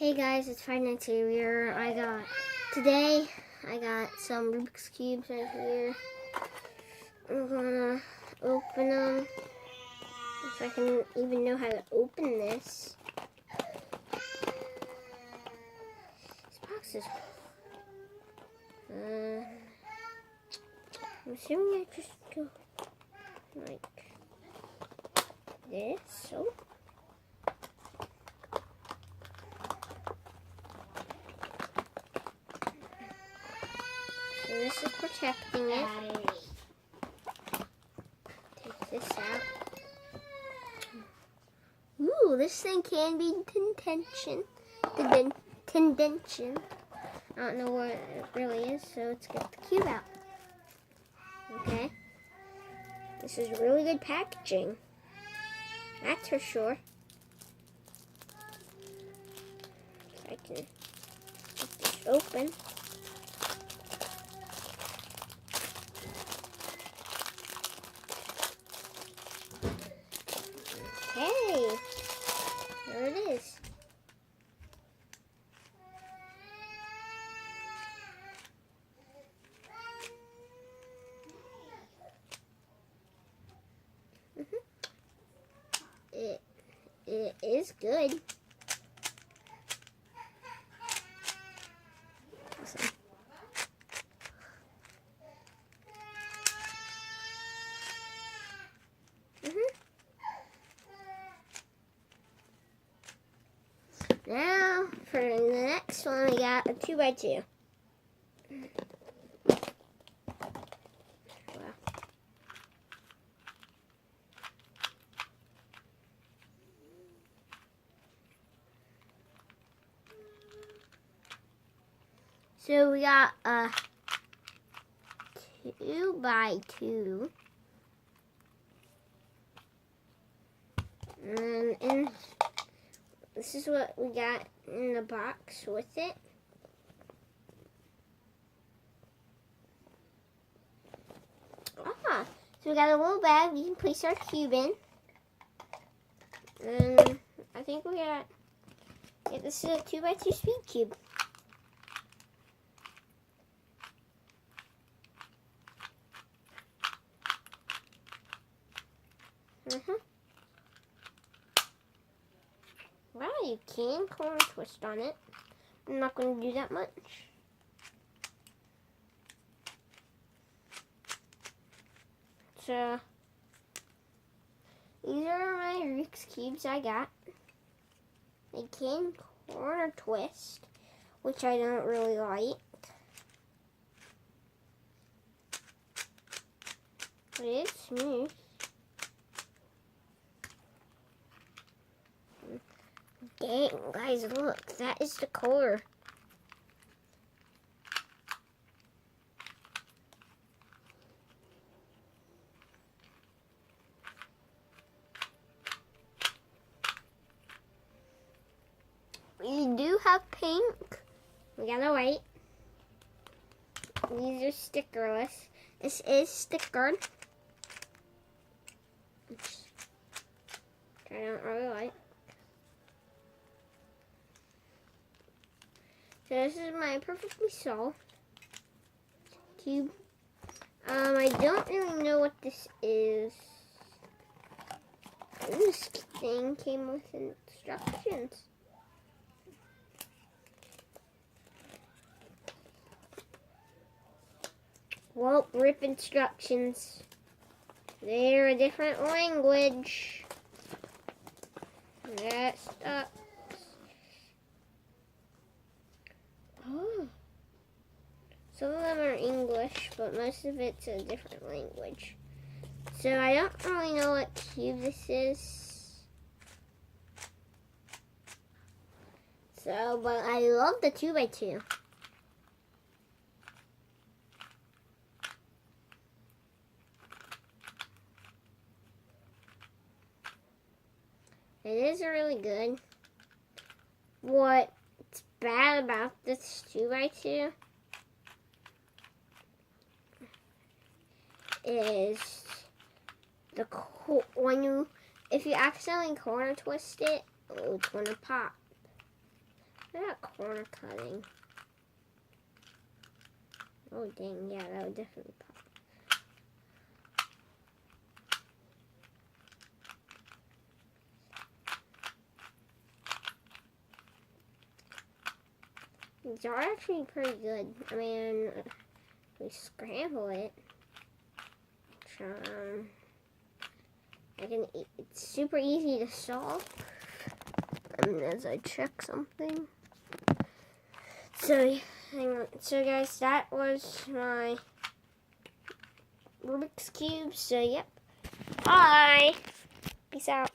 Hey guys, it's Five Nights here. Today I got some Rubik's Cubes right here. I'm gonna open them. If I can even know how to open this. This box is... I'm assuming I just go like this. So this is protecting it. Take this out. Ooh, this thing can be tension. I don't know what it really is, so let's get the cube out. Okay. This is really good packaging. That's for sure. So I can get this open. Okay, there it is. It is good. Awesome. Now, for the next one, we got a 2x2. Wow. So we got a 2x2. And this is what we got in the box with it. So we got a little bag we can place our cube in. And I think we got, yeah, this is a 2x2 speed cube. Wow, you can corner twist on it. I'm not going to do that much. So, these are my Rubik's Cubes I got. They can corner twist, which I don't really like. But it's smooth. Dang, guys, look, that is the core. We do have pink. We got a white. These are stickerless. This is stickered, which I don't really like. So this is my perfectly solved cube. I don't really know what this is. This thing came with instructions. Well, rip instructions. They're a different language. That sucks. Oh. Some of them are English, but most of it's a different language. So I don't really know what cube this is. So, but I love the 2x2. It is really good. What's bad about this 2x2 is if you accidentally corner twist it, oh, it's gonna pop. I got corner cutting. Oh dang, yeah, that would definitely pop. These are actually pretty good. I mean, we scramble it. I can eat. It's super easy to solve. As I check something. So, hang on. So, guys, that was my Rubik's Cube. So, yep. Bye. Peace out.